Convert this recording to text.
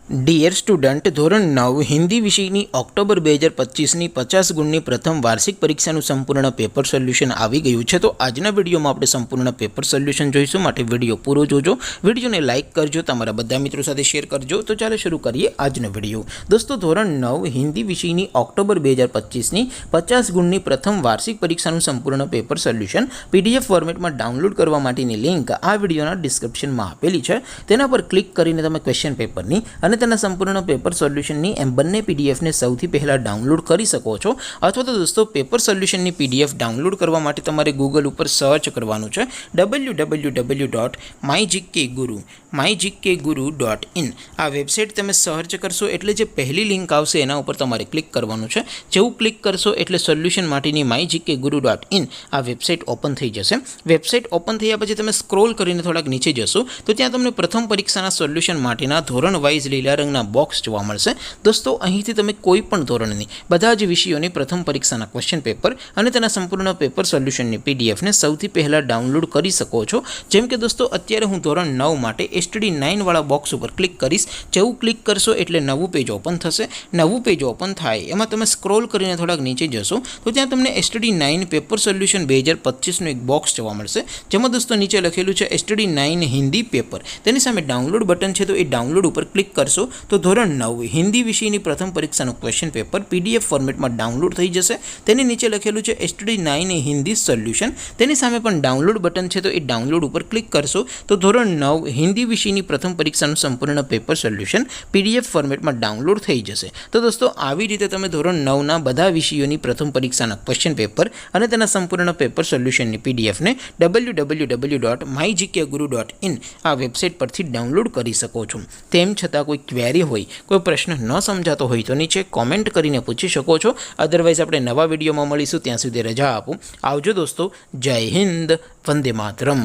Dear student, ધોરણ 9 હિન્દી વિષયની October 2025ની 50 ગુણની પ્રથમ વાર્ષિક પરીક્ષાનું સંપૂર્ણ પેપર સોલ્યુશન આવી ગયું છે। તો આજના વિડીયોમાં આપણે સંપૂર્ણ પેપર સોલ્યુશન જોઈશું, માટે વિડીયો પૂરો જોજો। વિડીયોને લાઇક કરજો, તમારા બધા મિત્રો સાથે શેર કરજો। તો ચાલો શરૂ કરીએ આજનો વિડીયો। દોસ્તો, ધોરણ 9 હિન્દી વિષયની ઓક્ટોબર 2025ની 50 ગુણની પ્રથમ વાર્ષિક પરીક્ષાનું સંપૂર્ણ પેપર સોલ્યુશન PDF ફોર્મેટમાં ડાઉનલોડ કરવા માટેની લિંક આ વિડીયોના ડિસ્ક્રિપ્શનમાં આપેલી છે। તેના પર ક્લિક કરીને તમે ક્વેશ્ચન પેપરની અને તેના સંપૂર્ણ પેપર સોલ્યુશનની એમ બંને પીડીએફને સૌથી પહેલાં ડાઉનલોડ કરી શકો છો। અથવા તો દોસ્તો, પેપર સોલ્યુશનની PDF ડાઉનલોડ કરવા માટે તમારે ગૂગલ ઉપર સર્ચ કરવાનું છે www.mygkguru.in। આ વેબસાઇટ તમે સર્ચ કરશો એટલે જે પહેલી લિંક આવશે એના ઉપર તમારે ક્લિક કરવાનું છે। જેવું ક્લિક કરશો એટલે સોલ્યુશન માટેની mygkguru.in આ વેબસાઇટ ઓપન થઈ જશે। વેબસાઇટ ઓપન થયા પછી તમે સ્ક્રોલ કરીને થોડાક નીચે જશો તો ત્યાં તમને પ્રથમ પરીક્ષાના સોલ્યુશન માટેના ધોરણ વાઇઝ લીલા રંગના બોક્સ જોવા મળશે। દોસ્તો, અહીંથી તમે કોઈ પણ ધોરણની બધા જ વિષયોની પ્રથમ પરીક્ષાના ક્વેશ્ચન પેપર અને તેના સંપૂર્ણ પેપર સોલ્યુશનની પીડીએફને સૌથી પહેલાં ડાઉનલોડ કરી શકો છો। જેમ કે દોસ્તો, અત્યારે હું ધોરણ 9 માટે STD9 વાળા બોક્સ ઉપર ક્લિક કરીશ। જેવું ક્લિક કરશો એટલે નવું પેજ ઓપન થશે। નવું પેજ ઓપન થાય એમાં તમે સ્ક્રોલ કરીને થોડાક નીચે જશો તો ત્યાં તમને STD9 પેપર સોલ્યુશન 2025નું એક બોક્સ જોવા મળશે, જેમાં દોસ્તો નીચે લખેલું છે STD9 હિન્દી પેપર। તેની સામે ડાઉનલોડ બટન છે, તો એ ડાઉનલોડ ઉપર ક્લિક કરશો તો ધોરણ 9 હિન્દી વિષયની પ્રથમ પરીક્ષાનું ક્વેશ્ચન પેપર PDF ફોર્મેટમાં ડાઉનલોડ થઈ જશે। તેની નીચે લખેલું છે STD9 હિન્દી સોલ્યુશન। તેની સામે પણ ડાઉનલોડ બટન છે, તો એ ડાઉનલોડ ઉપર ક્લિક કરશો તો ધોરણ 9 હિન્દી વિષયની પ્રથમ પરીક્ષાનું સંપૂર્ણ પેપર સોલ્યુશન PDF ફોર્મેટમાં ડાઉનલોડ થઈ જશે। તો દોસ્તો, આવી રીતે તમે ધોરણ 9ના બધા વિષયોની પ્રથમ પરીક્ષાના ક્વેશ્ચન પેપર અને તેના સંપૂર્ણ પેપર સોલ્યુશનની પીડીએફને www.mygkguru.in આ વેબસાઇટ પરથી ડાઉનલોડ કરી શકો છો। તેમ છતાં કોઈ ક્વેરી હોય, કોઈ પ્રશ્ન ન સમજાતો હોય તો નીચે કોમેન્ટ કરીને પૂછી શકો છો। અદરવાઇઝ આપણે નવા વિડીયોમાં મળીશું, ત્યાં સુધી રજા આપો। આવજો દોસ્તો, જય હિન્દ, વંદે માતરમ।